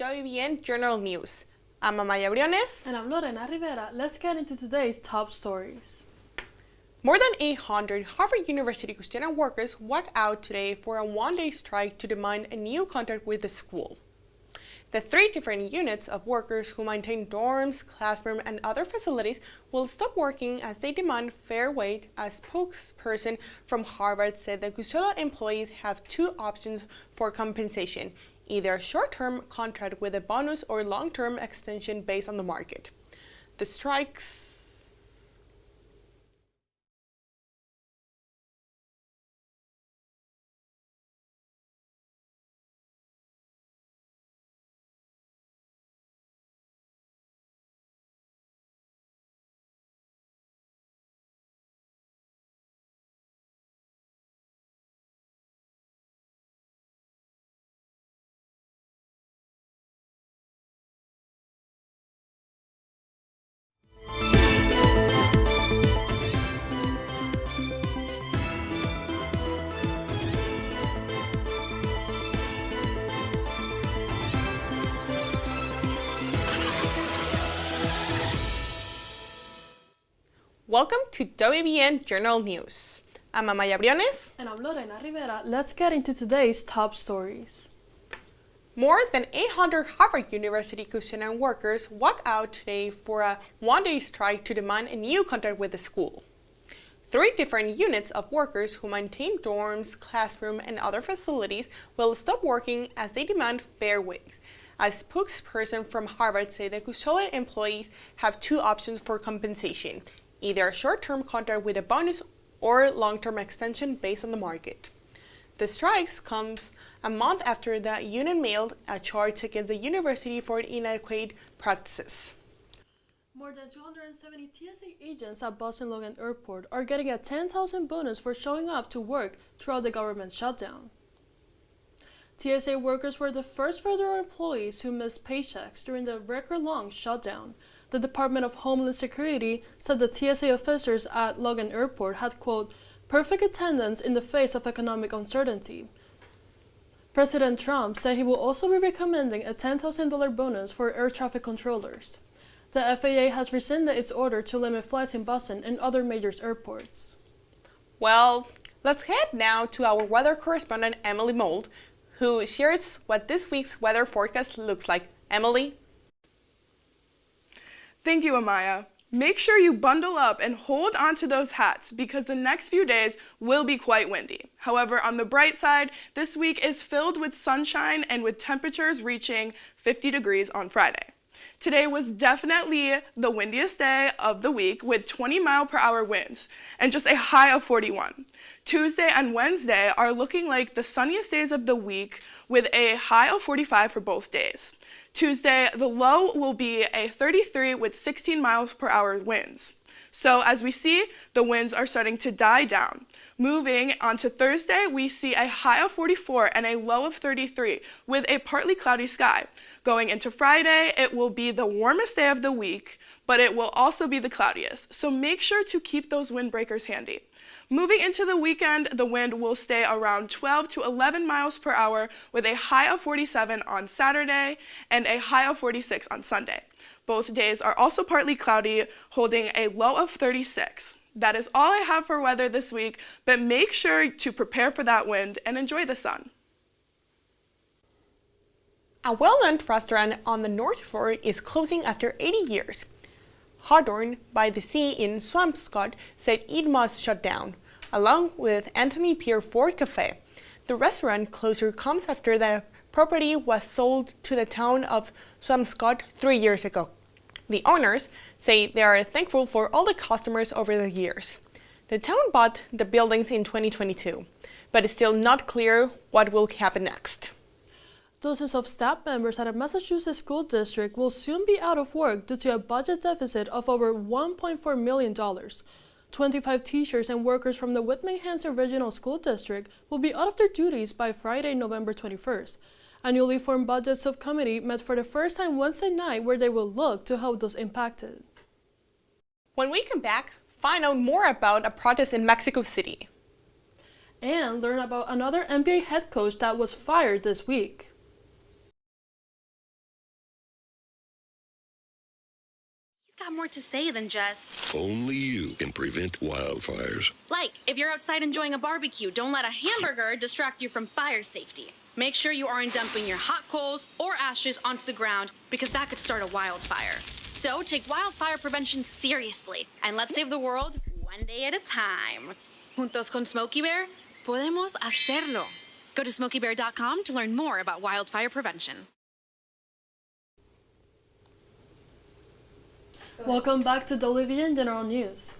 WEBN Journal News. I'm Amaya Briones. And I'm Lorena Rivera. Let's get into today's top stories. More than 800 Harvard University custodian workers walked out today for a one-day strike to demand a new contract with the school. The three different units of workers who maintain dorms, classrooms, and other facilities will stop working as they demand fair wage. A spokesperson from Harvard said the custodial employees have two options for compensation, either a short-term contract with a bonus or long-term extension based on the market. The strikes Welcome to WEBN Journal News. I'm Amaya Briones. And I'm Lorena Rivera. Let's get into today's top stories. More than 800 Harvard University custodian workers walked out today for a one-day strike to demand a new contract with the school. Three different units of workers who maintain dorms, classrooms, and other facilities will stop working as they demand fair wage. A spokesperson from Harvard said the custodial employees have two options for compensation, either a short-term contract with a bonus or long-term extension based on the market. The strikes comes a month after the union mailed a charge against the university for inadequate practices. More than 270 TSA agents at Boston Logan Airport are getting a $10,000 bonus for showing up to work throughout the government shutdown. TSA workers were the first federal employees who missed paychecks during the record-long shutdown. The Department of Homeland Security said the TSA officers at Logan Airport had, quote, perfect attendance in the face of economic uncertainty. President Trump said he will also be recommending a $10,000 bonus for air traffic controllers. The FAA has rescinded its order to limit flights in Boston and other major airports. Well, let's head now to our weather correspondent, Emily Mold, who shares what this week's weather forecast looks like. Emily? Thank you, Amaya. Make sure you bundle up and hold onto those hats because the next few days will be quite windy. However, on the bright side, this week is filled with sunshine and with temperatures reaching 50 degrees on Friday. Today was definitely the windiest day of the week with 20-mile-per-hour winds and just a high of 41. Tuesday and Wednesday are looking like the sunniest days of the week with a high of 45 for both days. Tuesday, the low will be a 33 with 16 miles per hour winds. So as we see, the winds are starting to die down. Moving on to Thursday, we see a high of 44 and a low of 33 with a partly cloudy sky. Going into Friday, it will be the warmest day of the week, but it will also be the cloudiest. So make sure to keep those windbreakers handy. Moving into the weekend, the wind will stay around 12 to 11 miles per hour with a high of 47 on Saturday and a high of 46 on Sunday. Both days are also partly cloudy, holding a low of 36. That is all I have for weather this week, but make sure to prepare for that wind and enjoy the sun. A well-known restaurant on the North Shore is closing after 80 years. Hawthorne by the Sea in Swampscott said it must shut down, along with Anthony Pier 4 Cafe. The restaurant closure comes after the property was sold to the town of Swampscott 3 years ago. The owners say they are thankful for all the customers over the years. The town bought the buildings in 2022, but it's still not clear what will happen next. Dozens of staff members at a Massachusetts school district will soon be out of work due to a budget deficit of over $1.4 million. 25 teachers and workers from the Whitman-Hanson Regional School District will be out of their duties by Friday, November 21st. A newly formed budget subcommittee met for the first time Wednesday night where they will look to help those impacted. When we come back, find out more about a protest in Mexico City. And learn about another NBA head coach that was fired this week. got more to say than just... Only you can prevent wildfires. Like, if you're outside enjoying a barbecue, don't let a hamburger distract you from fire safety. Make sure you aren't dumping your hot coals or ashes onto the ground because that could start a wildfire. So take wildfire prevention seriously and let's save the world one day at a time. Juntos con Smokey Bear, podemos hacerlo. Go to smokeybear.com to learn more about wildfire prevention. Welcome back to WEBN General News.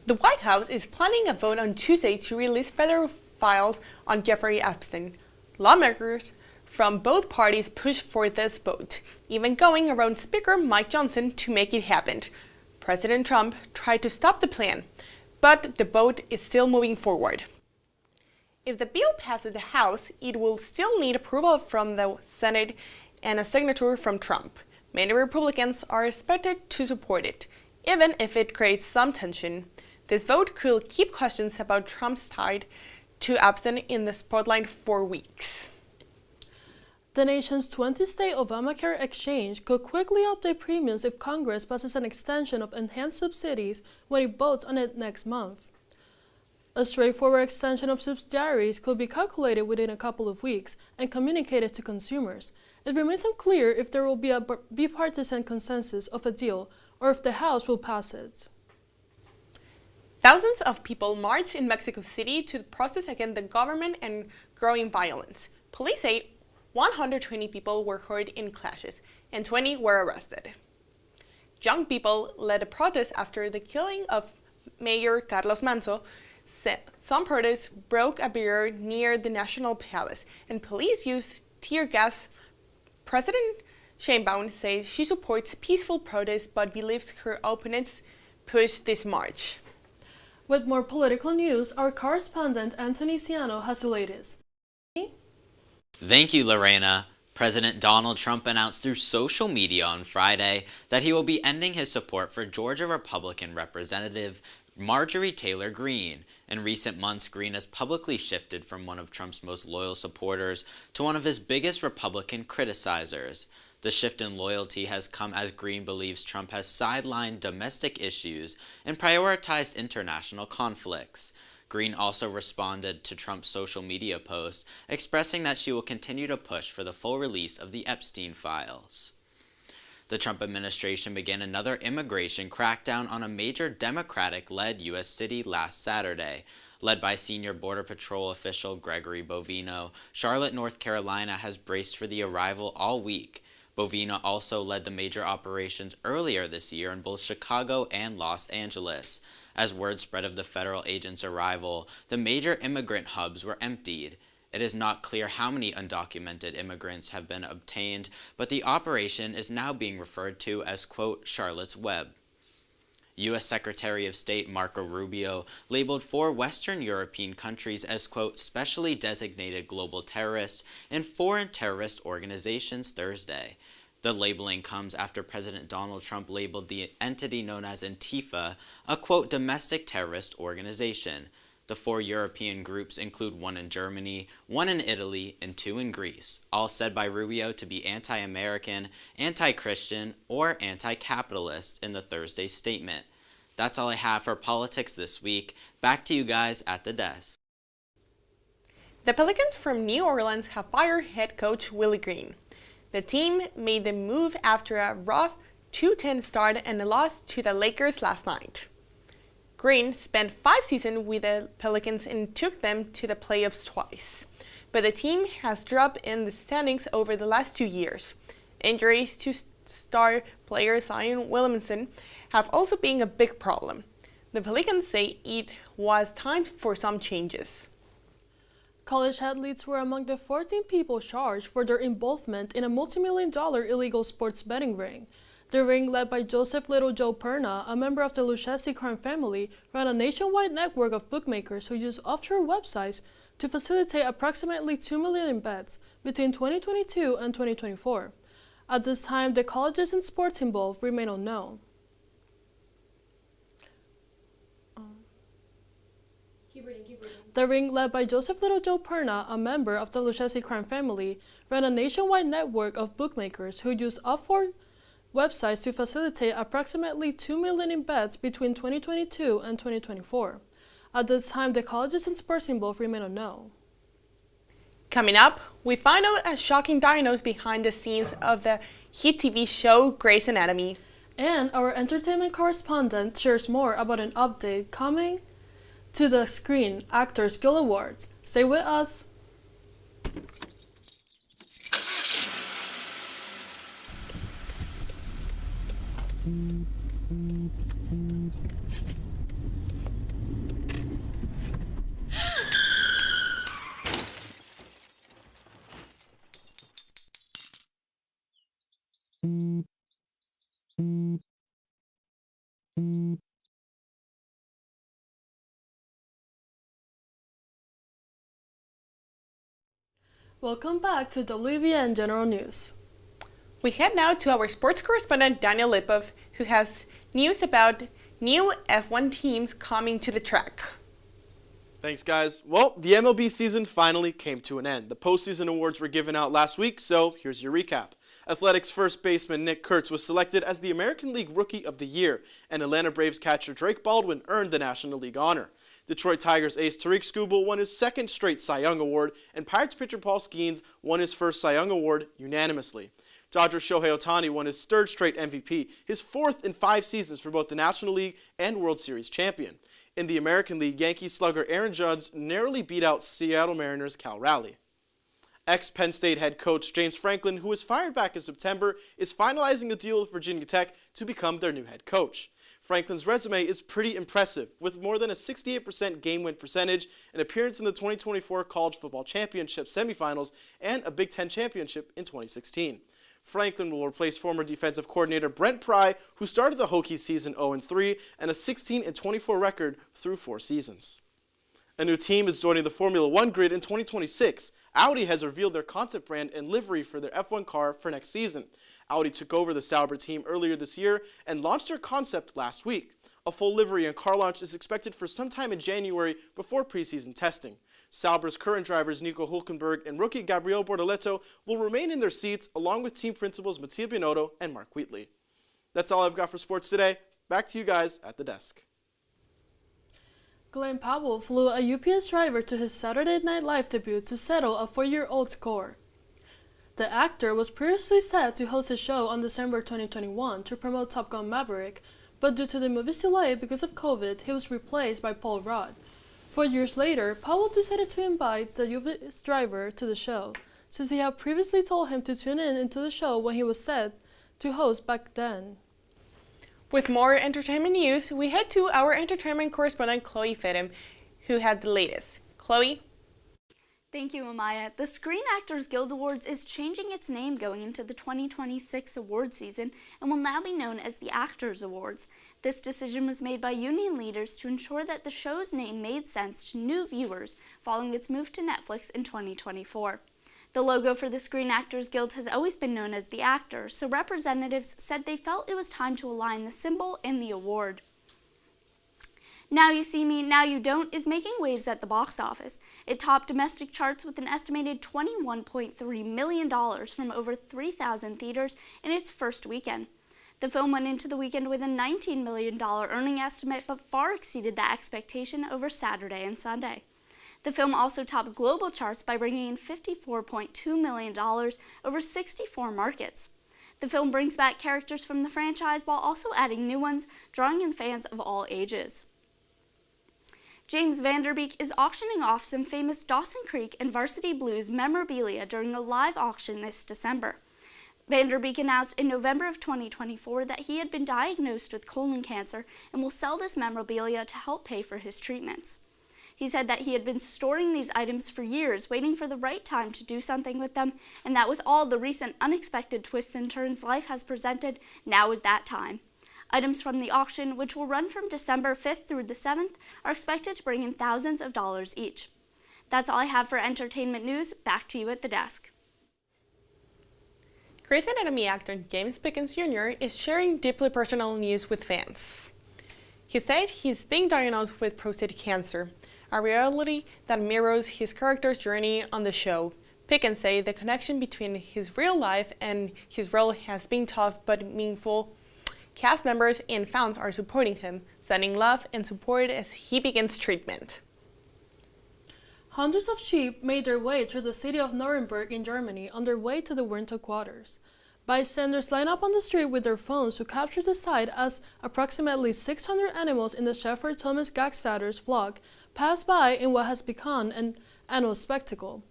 The White House is planning a vote on Tuesday to release federal files on Jeffrey Epstein. Lawmakers from both parties pushed for this vote, even going around Speaker Mike Johnson to make it happen. President Trump tried to stop the plan, but the vote is still moving forward. If the bill passes the House, it will still need approval from the Senate and a signature from Trump. Many Republicans are expected to support it, even if it creates some tension. This vote could keep questions about Trump's tie to Epstein in the spotlight for weeks. The nation's 20-state Obamacare exchange could quickly update premiums if Congress passes an extension of enhanced subsidies when it votes on it next month. A straightforward extension of subsidiaries could be calculated within a couple of weeks and communicated to consumers. It remains unclear if there will be a bipartisan consensus of a deal or if the House will pass it. Thousands of people marched in Mexico City to protest against the government and growing violence. Police say 120 people were hurt in clashes and 20 were arrested. Young people led the protest after the killing of Mayor Carlos Manzo. Some protests broke a barrier near the National Palace and police used tear gas. President Sheinbaum says she supports peaceful protests but believes her opponents pushed this march. With more political news, our correspondent Anthony Ciano has the latest. Thank you, Lorena. President Donald Trump announced through social media on Friday that he will be ending his support for Georgia Republican Representative Marjorie Taylor Greene. In recent months, Greene has publicly shifted from one of Trump's most loyal supporters to one of his biggest Republican criticizers. The shift in loyalty has come as Greene believes Trump has sidelined domestic issues and prioritized international conflicts. Greene also responded to Trump's social media post, expressing that she will continue to push for the full release of the Epstein files. The Trump administration began another immigration crackdown on a major Democratic-led U.S. city last Saturday. Led by senior Border Patrol official Gregory Bovino, Charlotte, North Carolina has braced for the arrival all week. Bovino also led the major operations earlier this year in both Chicago and Los Angeles. As word spread of the federal agents' arrival, the major immigrant hubs were emptied. It is not clear how many undocumented immigrants have been obtained, but the operation is now being referred to as, quote, Charlotte's Web. U.S. Secretary of State Marco Rubio labeled 4 Western European countries as, quote, specially designated global terrorists and foreign terrorist organizations Thursday. The labeling comes after President Donald Trump labeled the entity known as Antifa a, quote, domestic terrorist organization. The 4 European groups include 1 in Germany, 1 in Italy, and 2 in Greece, all said by Rubio to be anti-American, anti-Christian, or anti-capitalist in the Thursday statement. That's all I have for politics this week. Back to you guys at the desk. The Pelicans from New Orleans have fired head coach Willie Green. The team made the move after a rough 2-10 start and a loss to the Lakers last night. Green spent 5 seasons with the Pelicans and took them to the playoffs twice. But the team has dropped in the standings over the last 2 years. Injuries to star player Zion Williamson have also been a big problem. The Pelicans say it was time for some changes. College athletes were among the 14 people charged for their involvement in a multi-million-dollar illegal sports betting ring. The ring, led by Joseph Little Joe Perna, a member of the Lucchesi crime family, ran a nationwide network of bookmakers who used offshore websites to facilitate approximately 2 million in bets between 2022 and 2024. At this time, the colleges and sports involved remain unknown. The ring, led by Joseph Little Joe Perna, a member of the Lucchesi crime family, ran a nationwide network of bookmakers who used offshore websites to facilitate approximately 2 million in bets between 2022 and 2024. At this time, the colleges and sports involved remain unknown. Coming up, we find out a shocking diagnose behind the scenes of the hit TV show Grey's Anatomy. And our entertainment correspondent shares more about an update coming to the Screen Actors Guild Awards. Stay with us. Welcome back to WEBN General News. We head now to our sports correspondent Daniel Lipov, who has news about new F1 teams coming to the track. Thanks, guys. Well, the MLB season finally came to an end. The postseason awards were given out last week, so here's your recap. Athletics first baseman Nick Kurtz was selected as the American League Rookie of the Year, and Atlanta Braves catcher Drake Baldwin earned the National League honor. Detroit Tigers ace Tariq Skubal won his second straight Cy Young Award, and Pirates pitcher Paul Skeens won his first Cy Young Award unanimously. Dodgers Shohei Ohtani won his third straight MVP, his fourth in 5 seasons for both the National League and World Series champion. In the American League, Yankee slugger Aaron Judge narrowly beat out Seattle Mariners' Cal Raleigh. Ex-Penn State head coach James Franklin, who was fired back in September, is finalizing a deal with Virginia Tech to become their new head coach. Franklin's resume is pretty impressive, with more than a 68% game win percentage, an appearance in the 2024 College Football Championship semifinals, and a Big Ten championship in 2016. Franklin will replace former defensive coordinator Brent Pry, who started the Hokies season 0-3 and a 16-24 record through 4 seasons. A new team is joining the Formula One grid in 2026. Audi has revealed their concept brand and livery for their F1 car for next season. Audi took over the Sauber team earlier this year and launched their concept last week. A full livery and car launch is expected for sometime in January before preseason testing. Sauber's current drivers Nico Hülkenberg and rookie Gabriele Bortoleto will remain in their seats along with team principals Mattia Binotto and Mark Wheatley. That's all I've got for sports today. Back to you guys at the desk. Glenn Powell flew a UPS driver to his Saturday Night Live debut to settle a 4-year-old score. The actor was previously set to host a show on December 2021 to promote Top Gun Maverick, but due to the movie's delay because of COVID, he was replaced by Paul Rudd. 4 years later, Powell decided to invite the UPS driver to the show, since he had previously told him to tune in into the show when he was set to host back then. With more entertainment news, we head to our entertainment correspondent Chloe Fedem, who had the latest. Chloe? Thank you, Amaya. The Screen Actors Guild Awards is changing its name going into the 2026 award season and will now be known as the Actors Awards. This decision was made by union leaders to ensure that the show's name made sense to new viewers following its move to Netflix in 2024. The logo for the Screen Actors Guild has always been known as the Actor, so representatives said they felt it was time to align the symbol in the award. Now You See Me, Now You Don't is making waves at the box office. It topped domestic charts with an estimated $21.3 million from over 3,000 theaters in its first weekend. The film went into the weekend with a $19 million earning estimate, but far exceeded that expectation over Saturday and Sunday. The film also topped global charts by bringing in $54.2 million over 64 markets. The film brings back characters from the franchise while also adding new ones, drawing in fans of all ages. James Van Der Beek is auctioning off some famous Dawson Creek and Varsity Blues memorabilia during a live auction this December. Van Der Beek announced in November of 2024 that he had been diagnosed with colon cancer and will sell this memorabilia to help pay for his treatments. He said that he had been storing these items for years, waiting for the right time to do something with them, and that with all the recent unexpected twists and turns life has presented, now is that time. Items from the auction, which will run from December 5th through the 7th, are expected to bring in thousands of dollars each. That's all I have for entertainment news. Back to you at the desk. Grey's Anatomy actor James Pickens Jr. is sharing deeply personal news with fans. He said he's being diagnosed with prostate cancer, a reality that mirrors his character's journey on the show. Pickens said the connection between his real life and his role has been tough but meaningful. Cast members and fans are supporting him, sending love and support as he begins treatment. Hundreds of sheep made their way through the city of Nuremberg in Germany on their way to the winter quarters. Bystanders line up on the street with their phones to capture the sight as approximately 600 animals in the Shepherd Thomas Gagstadter's flock pass by in what has become an annual spectacle.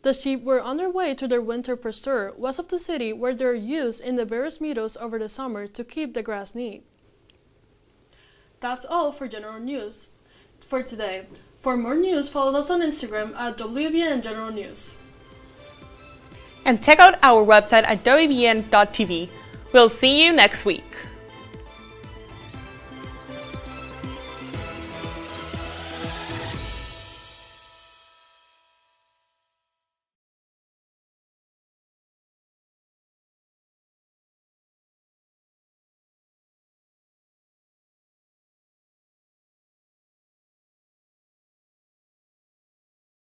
The sheep were on their way to their winter pasture west of the city, where they are used in the various meadows over the summer to keep the grass neat. That's all for general news for today. For more news, follow us on Instagram at WEBN General News. And check out our website at WEBN-TV. We'll see you next week.